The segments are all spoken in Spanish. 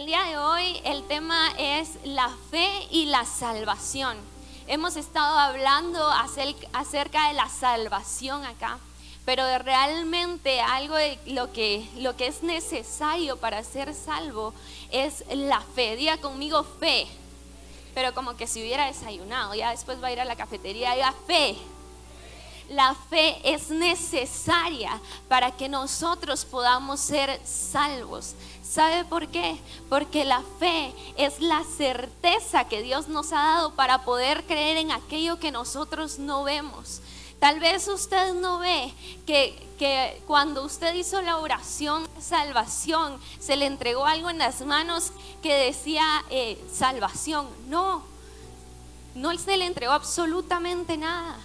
El día de hoy el tema es la fe y la salvación. Hemos estado hablando acerca de la salvación acá, pero realmente algo de lo que es necesario para ser salvo es la fe. Diga conmigo fe, pero como que si hubiera desayunado, ya después va a ir a la cafetería, diga fe. La fe es necesaria para que nosotros podamos ser salvos. ¿Sabe por qué? Porque la fe es la certeza que Dios nos ha dado para poder creer en aquello que nosotros no vemos. Tal vez usted no ve que cuando usted hizo la oración de salvación, se le entregó algo en las manos que decía salvación. No se le entregó absolutamente nada.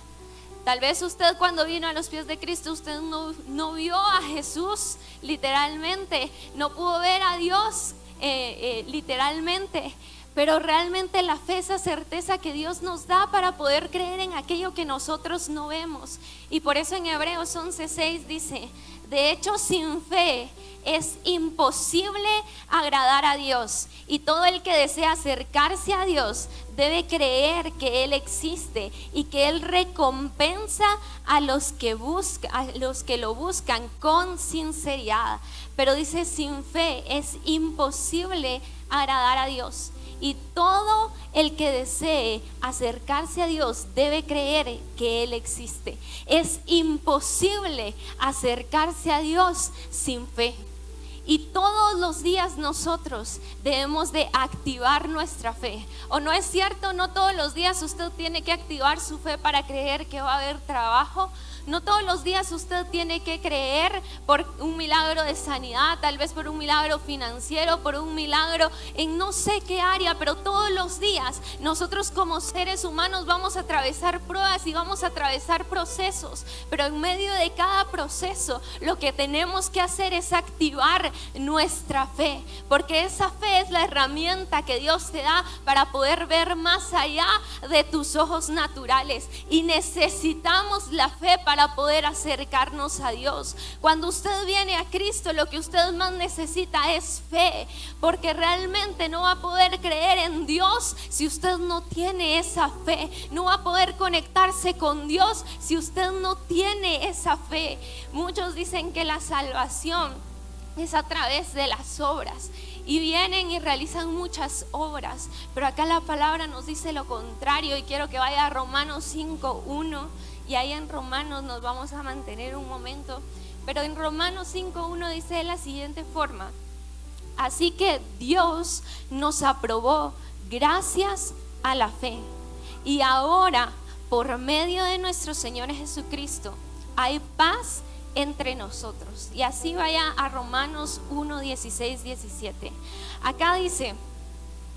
Tal vez usted cuando vino a los pies de Cristo, usted no vio a Jesús literalmente, no pudo ver a Dios literalmente, pero realmente la fe es esa certeza que Dios nos da para poder creer en aquello que nosotros no vemos. Y por eso en Hebreos 11:6 dice: de hecho, sin fe es imposible agradar a Dios, y todo el que desea acercarse a Dios debe creer que Él existe y que Él recompensa a los que lo buscan con sinceridad. Pero dice, sin fe es imposible agradar a Dios, y todo el que desee acercarse a Dios debe creer que Él existe. Es imposible acercarse a Dios sin fe. Y todos los días nosotros debemos de activar nuestra fe. ¿O no es cierto? No todos los días usted tiene que activar su fe para creer que va a haber trabajo. No todos los días usted tiene que creer por un milagro de sanidad, tal vez por un milagro financiero, por un milagro en no sé qué área, pero todos los días nosotros como seres humanos vamos a atravesar pruebas y vamos a atravesar procesos, pero en medio de cada proceso lo que tenemos que hacer es activar nuestra fe, porque esa fe es la herramienta que Dios te da para poder ver más allá de tus ojos naturales, y necesitamos la fe para poder acercarnos a Dios. Cuando usted viene a Cristo, lo que usted más necesita es fe, porque realmente no va a poder creer en Dios si usted no tiene esa fe. No va a poder conectarse con Dios si usted no tiene esa fe. Muchos dicen que la salvación es a través de las obras, y vienen y realizan muchas obras, pero acá la palabra nos dice lo contrario, y quiero que vaya a Romanos 5:1, y ahí en Romanos nos vamos a mantener un momento, pero en Romanos 5:1 dice de la siguiente forma: así que Dios nos aprobó gracias a la fe, y ahora por medio de nuestro Señor Jesucristo hay paz entre nosotros. Y así vaya a Romanos 1:16-17. Acá dice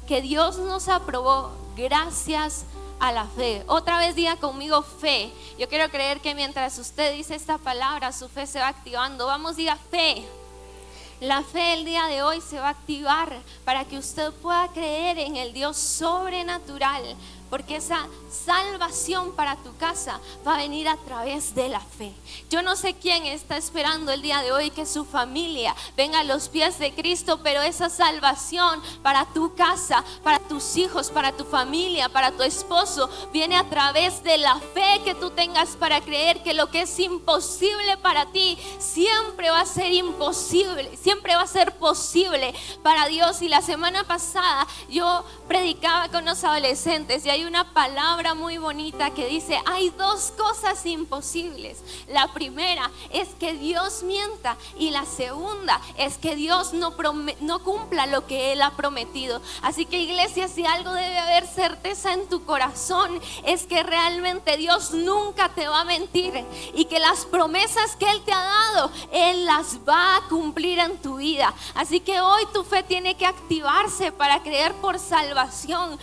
que Dios nos aprobó gracias a la fe. Otra vez diga conmigo fe. Yo quiero creer que mientras usted dice esta palabra, su fe se va activando. Vamos, diga fe. La fe el día de hoy se va a activar para que usted pueda creer en el Dios sobrenatural, porque esa salvación para tu casa va a venir a través de la fe. Yo no sé quién está esperando el día de hoy que su familia venga a los pies de Cristo, pero esa salvación para tu casa, para tus hijos, para tu familia, para tu esposo, viene a través de la fe que tú tengas para creer que lo que es imposible para ti siempre va a ser imposible, siempre va a ser posible para Dios. Y la semana pasada yo predicaba con los adolescentes, y hay una palabra muy bonita que dice: hay dos cosas imposibles. La primera es que Dios mienta, y la segunda es que Dios no cumpla lo que Él ha prometido. Así que, iglesia, si algo debe haber certeza en tu corazón, es que realmente Dios nunca te va a mentir, y que las promesas que Él te ha dado, Él las va a cumplir en tu vida. Así que hoy tu fe tiene que activarse para creer por salvación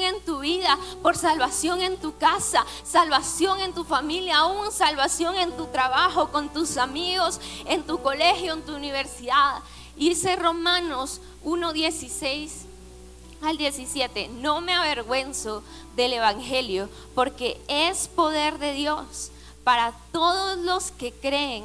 en tu vida, por salvación en tu casa, salvación en tu familia, aún salvación en tu trabajo, con tus amigos, en tu colegio, en tu universidad. Y dice Romanos 1:16-17: no me avergüenzo del evangelio, porque es poder de Dios para todos los que creen,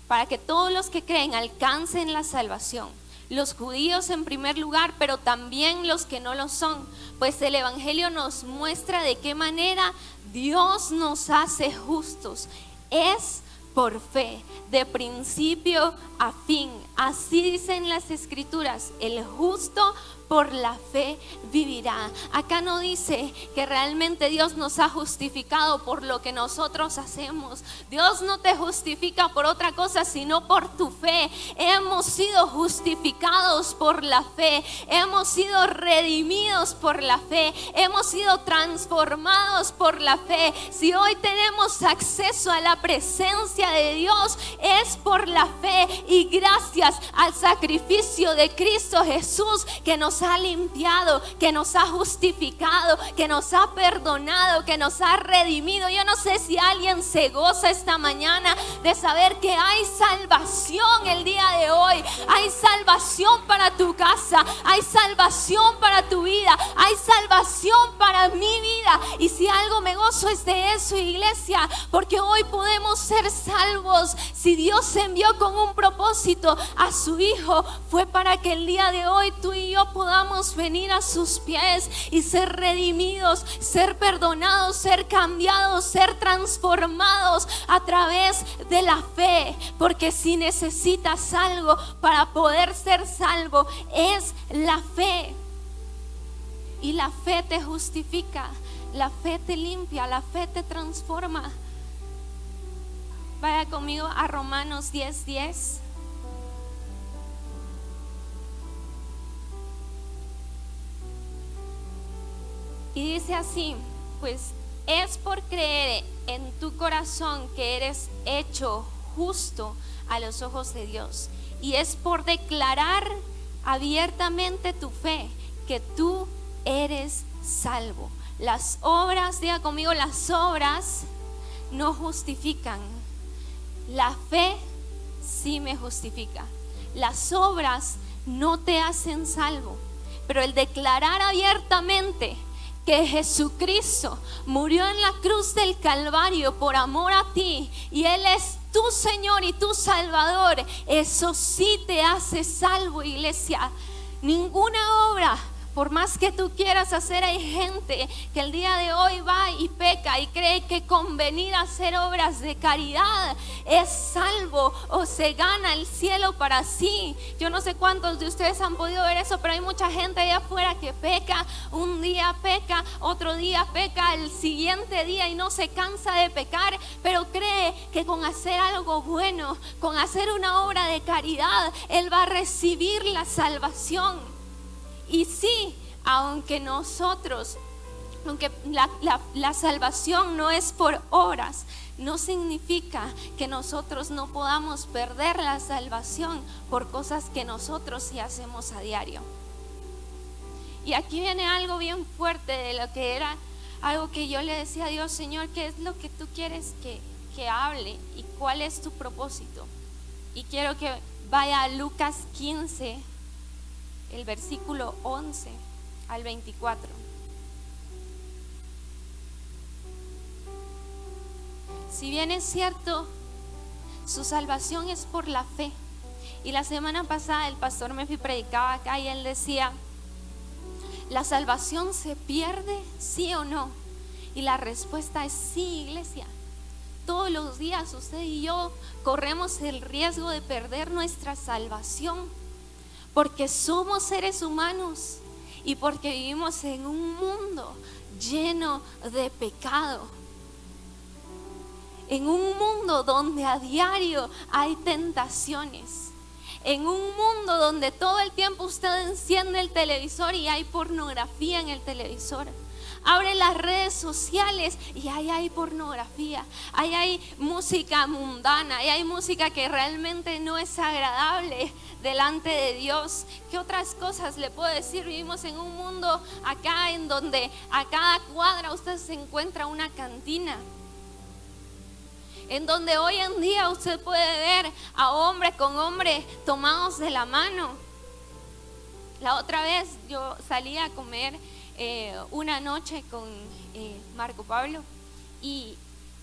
para que todos los que creen alcancen la salvación. los judíos en primer lugar, pero también los que no lo son, pues el Evangelio nos muestra de qué manera Dios nos hace justos. Es por fe, de principio a fin. Así dicen las Escrituras: el justo por la fe vivirá. Acá no dice que realmente Dios nos ha justificado por lo que nosotros hacemos. Dios no te justifica por otra cosa, sino por tu fe. Hemos sido justificados por la fe. Hemos sido redimidos por la fe. Hemos sido transformados por la fe. Si hoy tenemos acceso a la presencia de Dios, es por la fe y gracias al sacrificio de Cristo Jesús, que nos ha limpiado, que nos ha justificado, que nos ha perdonado, que nos ha redimido. Yo no sé si alguien se goza esta mañana de saber que hay salvación el día de hoy. Hay salvación para tu casa, hay salvación para tu vida, hay salvación para mi vida. Y si algo me gozo es de eso, iglesia, porque hoy podemos ser salvos. Si Dios envió con un propósito a su Hijo, fue para que el día de hoy tú y yo podamos venir a sus pies y ser redimidos, ser perdonados, ser cambiados, ser transformados a través de la fe. Porque si necesitas algo para poder ser salvo, es la fe. Y la fe te justifica, la fe te limpia, la fe te transforma. Vaya conmigo a Romanos 10:10. Y dice así: pues es por creer en tu corazón que eres hecho justo a los ojos de Dios, y es por declarar abiertamente tu fe que tú eres salvo. Las obras, diga conmigo, las obras no justifican. La fe sí me justifica. Las obras no te hacen salvo, pero el declarar abiertamente que Jesucristo murió en la cruz del Calvario por amor a ti y Él es tu Señor y tu Salvador, eso sí te hace salvo, iglesia. Ninguna obra, por más que tú quieras hacer, hay gente que el día de hoy va y peca y cree que con venir a hacer obras de caridad es salvo o se gana el cielo para sí. Yo no sé cuántos de ustedes han podido ver eso, pero hay mucha gente allá afuera que peca, un día peca, otro día peca, el siguiente día y no se cansa de pecar, pero cree que con hacer algo bueno, con hacer una obra de caridad, él va a recibir la salvación. Y sí, aunque la salvación no es por obras, no significa que nosotros no podamos perder la salvación por cosas que nosotros sí hacemos a diario. Y aquí viene algo bien fuerte de lo que era algo que yo le decía a Dios: Señor, ¿qué es lo que tú quieres que hable y cuál es tu propósito? Y quiero que vaya a Lucas 15, el versículo 11 al 24. Si bien es cierto, su salvación es por la fe. Y la semana pasada el pastor Mefi predicaba acá y él decía: ¿la salvación se pierde, sí o no? Y la respuesta es sí, iglesia. Todos los días usted y yo corremos el riesgo de perder nuestra salvación, porque somos seres humanos y porque vivimos en un mundo lleno de pecado, en un mundo donde a diario hay tentaciones, en un mundo donde todo el tiempo usted enciende el televisor y hay pornografía en el televisor. Abre las redes sociales y ahí hay pornografía, ahí hay música mundana, ahí hay música que realmente no es agradable delante de Dios. ¿Qué otras cosas le puedo decir? Vivimos en un mundo acá en donde a cada cuadra usted se encuentra una cantina, en donde hoy en día usted puede ver a hombre con hombre tomados de la mano. La otra vez yo salí a comer una noche con Marco Pablo y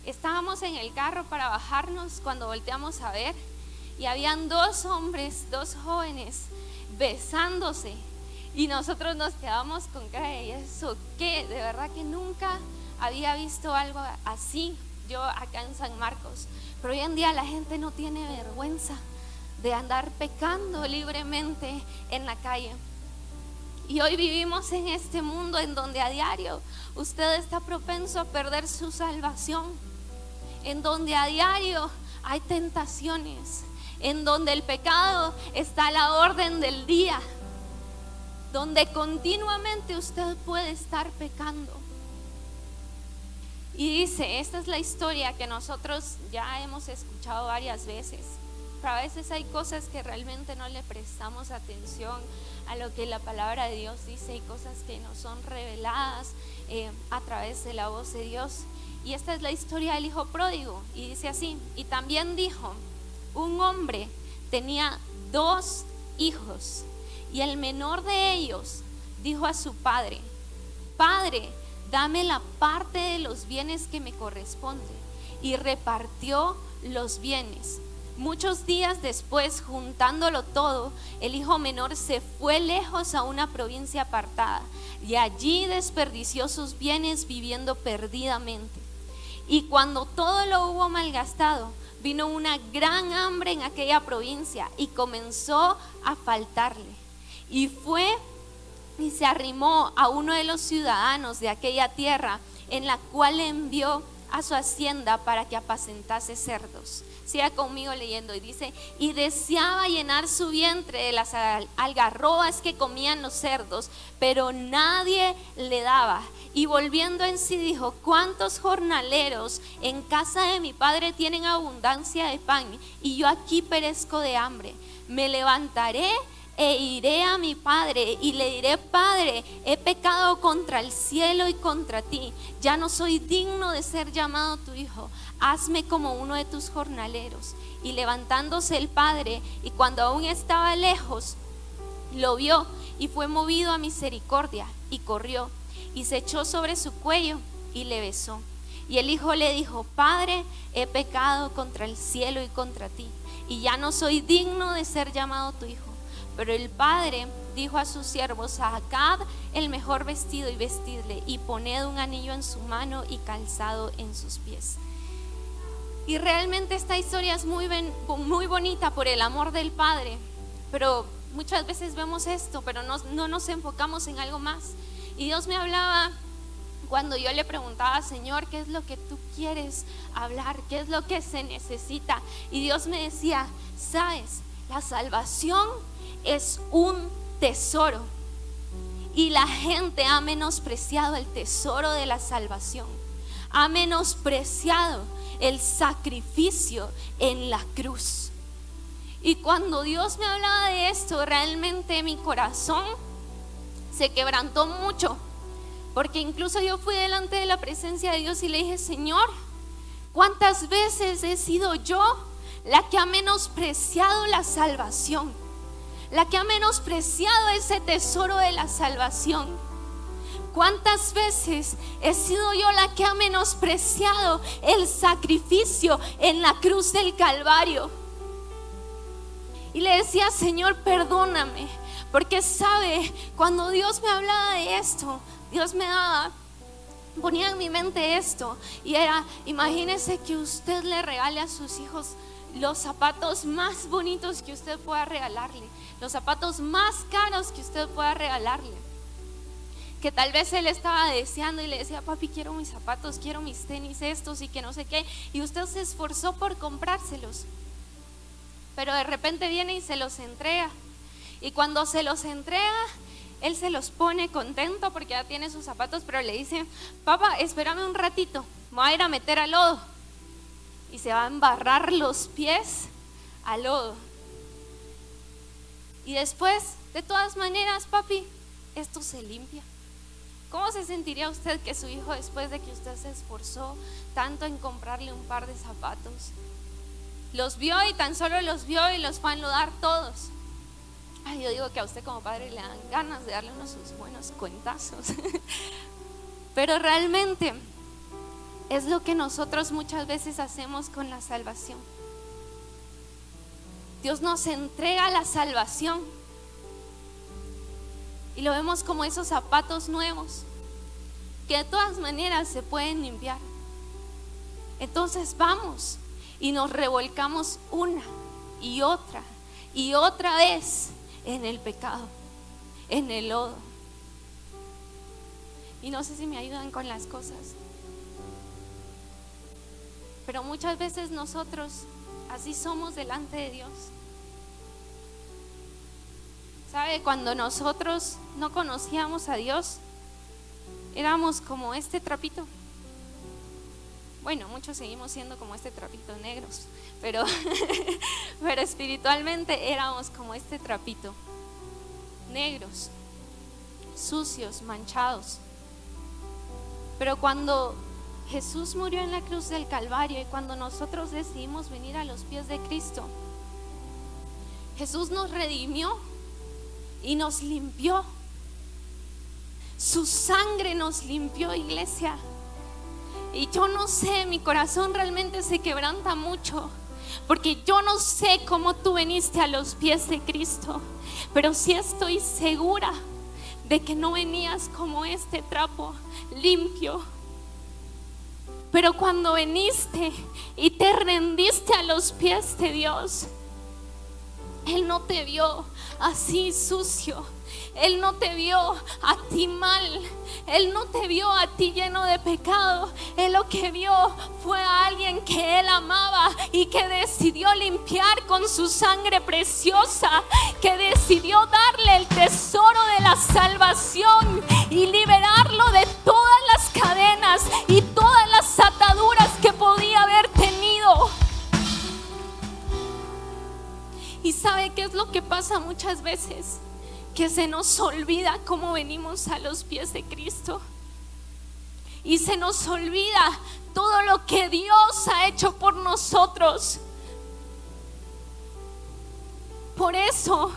estábamos en el carro para bajarnos cuando volteamos a ver y habían dos hombres, dos jóvenes besándose. Y nosotros nos quedamos con cara de eso, ¿qué? De verdad que nunca había visto algo así yo acá en San Marcos. Pero hoy en día la gente no tiene vergüenza de andar pecando libremente en la calle. Y hoy vivimos en este mundo en donde a diario usted está propenso a perder su salvación, en donde a diario hay tentaciones, en donde el pecado está a la orden del día, donde continuamente usted puede estar pecando. Y dice, esta es la historia que nosotros ya hemos escuchado varias veces, pero a veces hay cosas que realmente no le prestamos atención a lo que la palabra de Dios dice, y cosas que nos son reveladas a través de la voz de Dios. Y esta es la historia del hijo pródigo, y dice así: y también dijo, un hombre tenía 2 hijos, y el menor de ellos dijo a su padre: Padre, dame la parte de los bienes que me corresponde. Y repartió los bienes. Muchos días después, juntándolo todo, el hijo menor se fue lejos a una provincia apartada, y allí desperdició sus bienes viviendo perdidamente. Y cuando todo lo hubo malgastado, vino una gran hambre en aquella provincia y comenzó a faltarle. Y fue y se arrimó a uno de los ciudadanos de aquella tierra, en la cual envió a su hacienda para que apacentase cerdos. Siga conmigo leyendo, y dice: y deseaba llenar su vientre de las algarrobas que comían los cerdos, pero nadie le daba. Y volviendo en sí dijo: ¿cuántos jornaleros en casa de mi padre tienen abundancia de pan, y yo aquí perezco de hambre? Me levantaré e iré a mi padre y le diré: Padre, he pecado contra el cielo y contra ti, ya no soy digno de ser llamado tu hijo, hazme como uno de tus jornaleros. Y levantándose el padre, y cuando aún estaba lejos, lo vio, y fue movido a misericordia, y corrió y se echó sobre su cuello y le besó. Y el hijo le dijo: Padre, he pecado contra el cielo y contra ti, y ya no soy digno de ser llamado tu hijo. Pero el padre dijo a sus siervos: sacad el mejor vestido y vestidle, y poned un anillo en su mano y calzado en sus pies. Y realmente esta historia es muy bonita por el amor del padre, pero muchas veces vemos esto, pero no nos enfocamos en algo más. Y Dios me hablaba cuando yo le preguntaba: Señor, ¿qué es lo que tú quieres hablar? ¿Qué es lo que se necesita? Y Dios me decía: sabes, la salvación es un tesoro, y la gente ha menospreciado el tesoro de la salvación, ha menospreciado el sacrificio en la cruz. Y cuando Dios me hablaba de esto, realmente mi corazón se quebrantó mucho, porque incluso yo fui delante de la presencia de Dios y le dije: Señor, ¿cuántas veces he sido yo la que ha menospreciado la salvación, la que ha menospreciado ese tesoro de la salvación? ¿Cuántas veces he sido yo la que ha menospreciado el sacrificio en la cruz del Calvario? Y le decía: Señor, perdóname, porque sabe, cuando Dios me hablaba de esto, Dios ponía en mi mente esto, y era: imagínese que usted le regale a sus hijos los zapatos más bonitos que usted pueda regalarle, los zapatos más caros que usted pueda regalarle, que tal vez él estaba deseando y le decía: papi, quiero mis zapatos, quiero mis tenis estos y que no sé qué, y usted se esforzó por comprárselos, pero de repente viene y se los entrega, y cuando se los entrega, él se los pone contento porque ya tiene sus zapatos, pero le dice: papá, espérame un ratito, me voy a ir a meter al lodo. Y se va a embarrar los pies al lodo. Y después, de todas maneras, papi, esto se limpia. ¿Cómo se sentiría usted que su hijo, después de que usted se esforzó tanto en comprarle un par de zapatos, los vio y tan solo los vio y los fue a enlodar todos? Ay, yo digo que a usted como padre le dan ganas de darle unos sus buenos cuentazos. Pero realmente es lo que nosotros muchas veces hacemos con la salvación. Dios nos entrega la salvación, Y lo vemos como esos zapatos nuevos, que de todas maneras se pueden limpiar. Entonces vamos y nos revolcamos una y otra vez en el pecado, en el lodo. Y no sé si me ayudan con las cosas, pero muchas veces nosotros así somos delante de Dios. ¿Sabe? Cuando nosotros no conocíamos a Dios, éramos como este trapito. Bueno, muchos seguimos siendo como este trapito, negros, pero espiritualmente éramos como este trapito, negros, sucios, manchados. Pero cuando Jesús murió en la cruz del Calvario y cuando nosotros decidimos venir a los pies de Cristo, Jesús nos redimió y nos limpió. Su sangre nos limpió, iglesia. Y yo no sé, mi corazón realmente se quebranta mucho, porque yo no sé cómo tú viniste a los pies de Cristo, pero sí estoy segura de que no venías como este trapo limpio. Pero cuando viniste y te rendiste a los pies de Dios, Él no te vio así sucio, Él no te vio a ti mal, Él no te vio a ti lleno de pecado. Él lo que vio fue a alguien que Él amaba y que decidió limpiar con su sangre preciosa, que decidió darle el tesoro de la salvación y liberarlo de todas las cadenas y todas las ataduras que podía haber tenido. ¿Y sabe qué es lo que pasa muchas veces? Que se nos olvida cómo venimos a los pies de Cristo. Y se nos olvida todo lo que Dios ha hecho por nosotros. Por eso,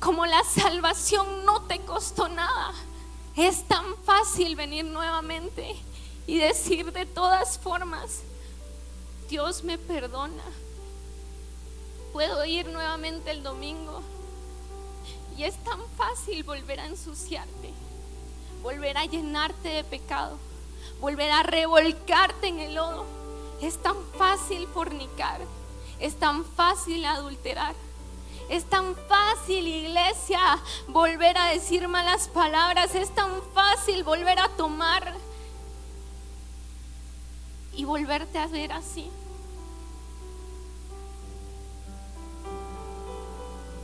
como la salvación no te costó nada, es tan fácil venir nuevamente y decir de todas formas: Dios me perdona. Puedo ir nuevamente el domingo. Y es tan fácil volver a ensuciarte, volver a llenarte de pecado, volver a revolcarte en el lodo. Es tan fácil fornicar, es tan fácil adulterar, es tan fácil, iglesia, volver a decir malas palabras, es tan fácil volver a tomar y volverte a ver así.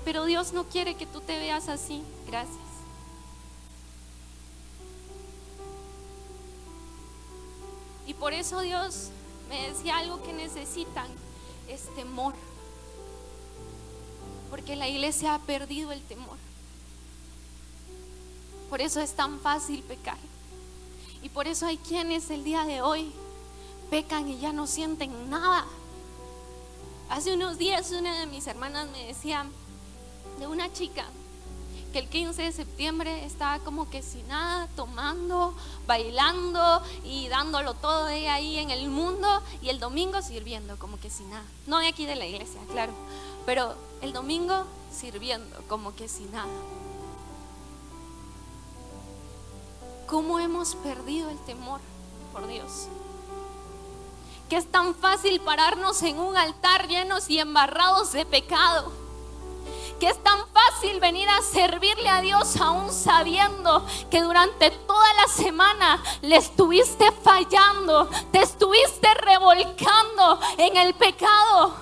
Pero Dios no quiere que tú te veas así. Gracias. Y por eso Dios me decía: algo que necesitan es temor. Porque la iglesia ha perdido el temor. Por eso es tan fácil pecar. Y por eso hay quienes el día de hoy pecan y ya no sienten nada. Hace unos días una de mis hermanas me decía de una chica que el 15 de septiembre estaba como que sin nada, tomando, bailando y dándolo todo ella ahí en el mundo, y el domingo sirviendo como que sin nada. No de aquí de la iglesia, claro, pero el domingo sirviendo como que sin nada. ¿Cómo hemos perdido el temor por Dios? Que es tan fácil pararnos en un altar llenos y embarrados de pecado. Que es tan fácil venir a servirle a Dios aún sabiendo que durante toda la semana le estuviste fallando, te estuviste revolcando en el pecado.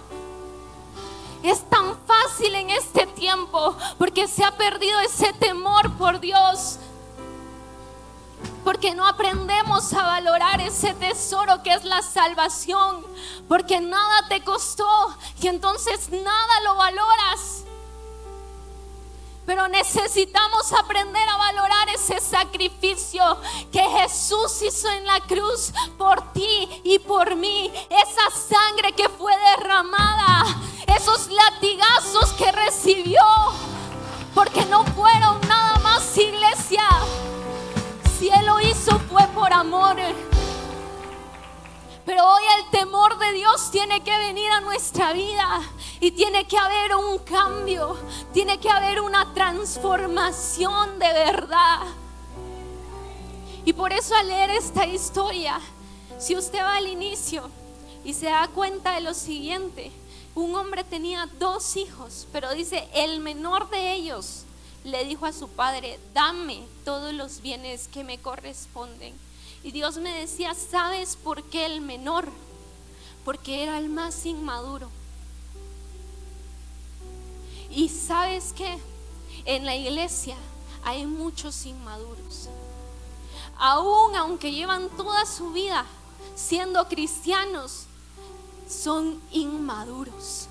Es tan fácil en este tiempo porque se ha perdido ese temor por Dios. Porque no aprendemos a valorar ese tesoro que es la salvación. Porque nada te costó y entonces nada lo valoras. Pero necesitamos aprender a valorar ese sacrificio que Jesús hizo en la cruz por ti y por mí. Esa sangre que fue derramada, esos latigazos que recibió, porque no fueron nada más, iglesia. Si Él lo hizo fue por amor. Pero hoy el temor de Dios tiene que venir a nuestra vida. Y tiene que haber un cambio, tiene que haber una transformación de verdad. Y por eso al leer esta historia, si usted va al inicio y se da cuenta de lo siguiente: un hombre tenía 2 hijos, pero dice, el menor de ellos le dijo a su padre: dame todos los bienes que me corresponden. Y Dios me decía: ¿sabes por qué el menor? Porque era el más inmaduro. Y ¿sabes qué? En la iglesia hay muchos inmaduros. Aunque llevan toda su vida siendo cristianos, son inmaduros.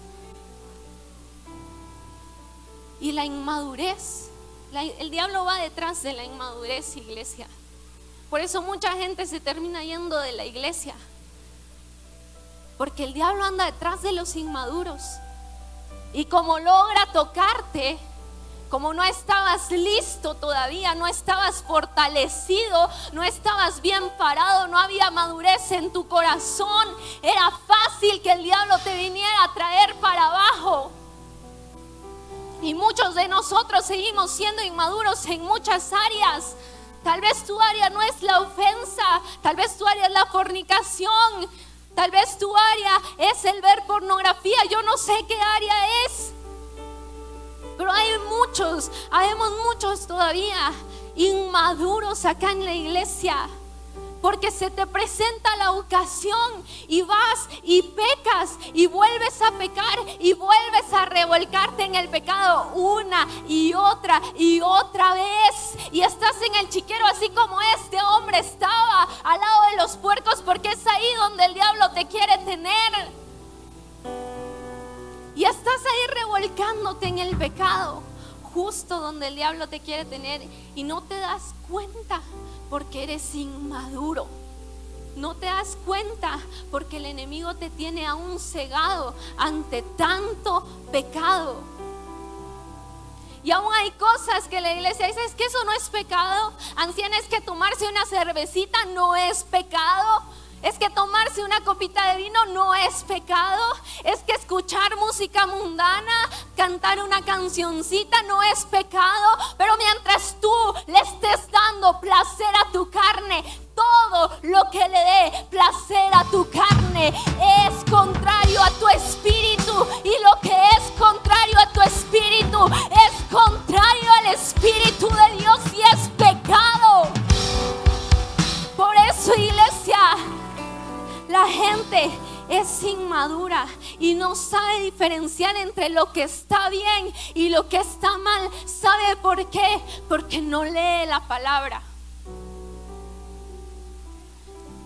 Y la inmadurez, el diablo va detrás de la inmadurez, iglesia. Por eso mucha gente se termina yendo de la iglesia, porque el diablo anda detrás de los inmaduros. Y como logra tocarte, como no estabas listo todavía, no estabas fortalecido, no estabas bien parado, no había madurez en tu corazón, era fácil que el diablo te viniera a traer para abajo. Y muchos de nosotros seguimos siendo inmaduros en muchas áreas. Tal vez tu área no es la ofensa, tal vez tu área es la fornicación, tal vez tu área es el ver pornografía, yo no sé qué área es. Pero habemos muchos todavía inmaduros acá en la iglesia, porque se te presenta la ocasión y vas y pecas y vuelves a pecar y vuelves a revolcarte en el pecado una y otra vez, y estás en el chiquero así como este hombre estaba al lado de los puercos, porque es ahí donde el diablo te quiere tener. Y estás ahí revolcándote en el pecado, justo donde el diablo te quiere tener, y no te das cuenta porque eres inmaduro. No te das cuenta porque el enemigo te tiene aún cegado ante tanto pecado. Y aún hay cosas que la iglesia dice: es que eso no es pecado. Anciana, es que tomarse una cervecita no es pecado. Es que tomarse una copita de vino no es pecado. Es que escuchar música mundana, cantar una cancioncita no es pecado. Pero mientras tú le estés dando placer a tu carne, todo lo que le dé placer a tu carne es contrario a tu espíritu. Y lo que es contrario a tu espíritu es contrario al espíritu de Dios y es pecado. Por eso, iglesia, la gente es inmadura y no sabe diferenciar entre lo que está bien y lo que está mal. ¿Sabe por qué? Porque no lee la palabra.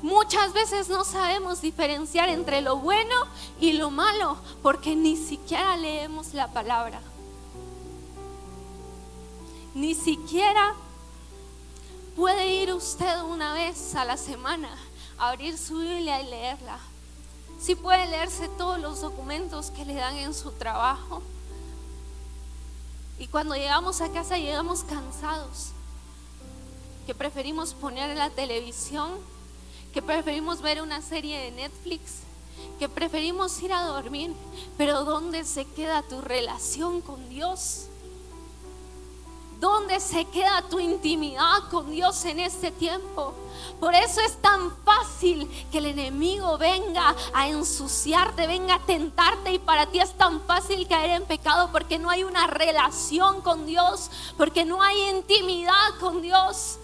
Muchas veces no sabemos diferenciar entre lo bueno y lo malo porque ni siquiera leemos la palabra. Ni siquiera puede ir usted una vez a la semana, abrir su Biblia y leerla. Sí puede leerse todos los documentos que le dan en su trabajo. Y cuando llegamos a casa llegamos cansados, que preferimos poner la televisión, que preferimos ver una serie de Netflix, que preferimos ir a dormir. Pero ¿dónde se queda tu relación con Dios? ¿Dónde se queda tu intimidad con Dios en este tiempo? Por eso es tan fácil que el enemigo venga a ensuciarte, venga a tentarte, y para ti es tan fácil caer en pecado porque no hay una relación con Dios, porque no hay intimidad con Dios.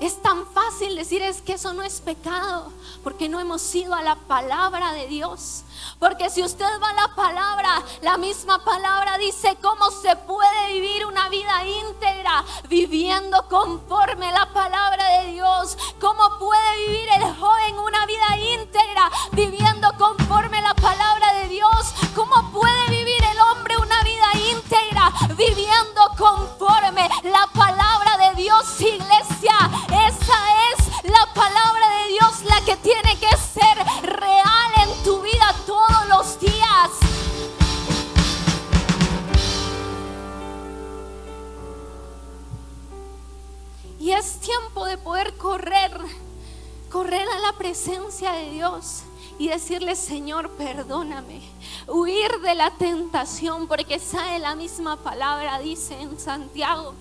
Es tan fácil decir: es que eso no es pecado, porque no hemos ido a la palabra de Dios. Porque si usted va a la palabra, la misma palabra dice cómo se puede vivir una vida íntegra viviendo conforme la palabra de Dios. Cómo puede vivir el joven una vida íntegra viviendo conforme la palabra de Dios. Cómo puede vivir el hombre una vida íntegra viviendo conforme la palabra de Dios, iglesia. Esa es la palabra de Dios, la que tiene que ser real en tu vida todos los días. Y es tiempo de poder correr a la presencia de Dios. y decirle: Señor, perdóname. Huir de la tentación, porque sabe, la misma palabra dice en Santiago,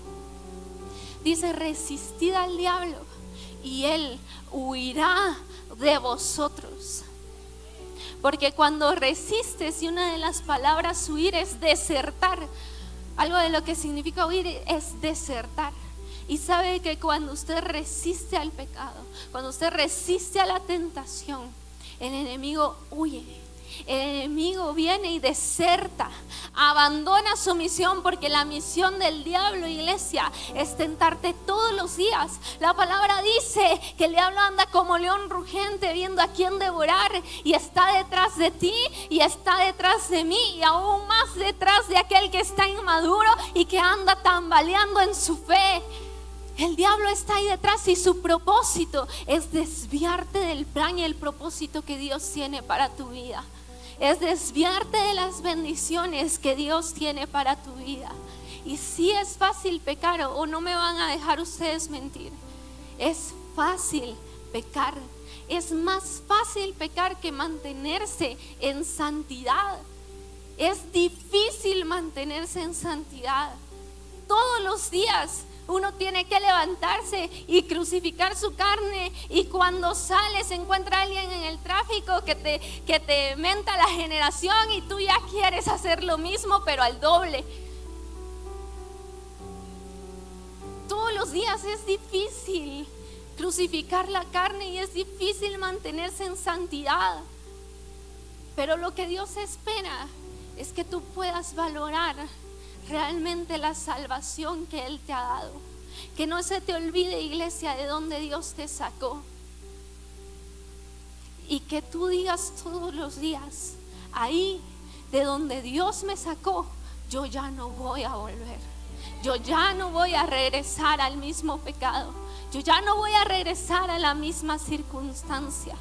dice: resistid al diablo y él huirá de vosotros. Porque cuando resistes, y una de las palabras huir es desertar, algo de lo que significa huir es desertar. Y sabe que cuando usted resiste al pecado, cuando usted resiste a la tentación, el enemigo huye. El enemigo viene y deserta, abandona su misión, porque la misión del diablo, iglesia, es tentarte todos los días. La palabra dice que el diablo anda como león rugente viendo a quién devorar, y está detrás de ti y está detrás de mí, y aún más detrás de aquel que está inmaduro y que anda tambaleando en su fe. El diablo está ahí detrás, y su propósito es desviarte del plan y el propósito que Dios tiene para tu vida. Es desviarte de las bendiciones que Dios tiene para tu vida. Y sí es fácil pecar, o no me van a dejar ustedes mentir. Es fácil pecar. Es más fácil pecar que mantenerse en santidad. Es difícil mantenerse en santidad. Todos los días uno tiene que levantarse y crucificar su carne, y cuando sale se encuentra alguien en el tráfico que te menta la generación, y tú ya quieres hacer lo mismo pero al doble. Todos los días es difícil crucificar la carne y es difícil mantenerse en santidad, pero lo que Dios espera es que tú puedas valorar realmente la salvación que Él te ha dado. Que no se te olvide, iglesia, de dónde Dios te sacó, y que tú digas todos los días: ahí de donde Dios me sacó, yo ya no voy a volver. Yo ya no voy a regresar al mismo pecado. Yo ya no voy a regresar a la misma circunstancia,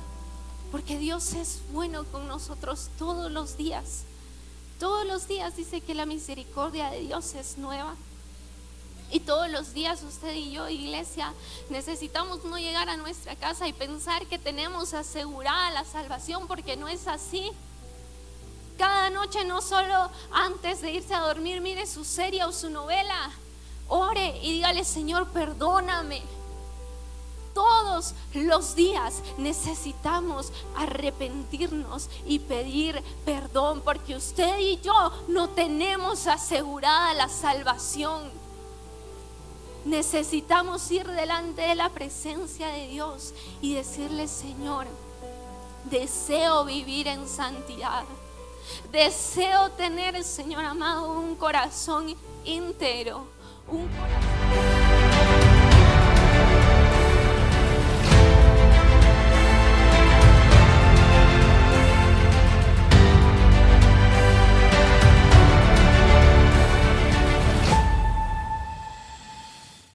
porque Dios es bueno con nosotros todos los días. Todos los días dice que la misericordia de Dios es nueva. Y todos los días usted y yo, iglesia, necesitamos no llegar a nuestra casa y pensar que tenemos asegurada la salvación, porque no es así. Cada noche, no solo antes de irse a dormir, mire su serie o su novela, ore y dígale: Señor, perdóname. Todos los días necesitamos arrepentirnos y pedir perdón, porque usted y yo no tenemos asegurada la salvación. Necesitamos ir delante de la presencia de Dios y decirle: Señor, deseo vivir en santidad. Deseo tener, Señor amado, un corazón íntegro, un corazón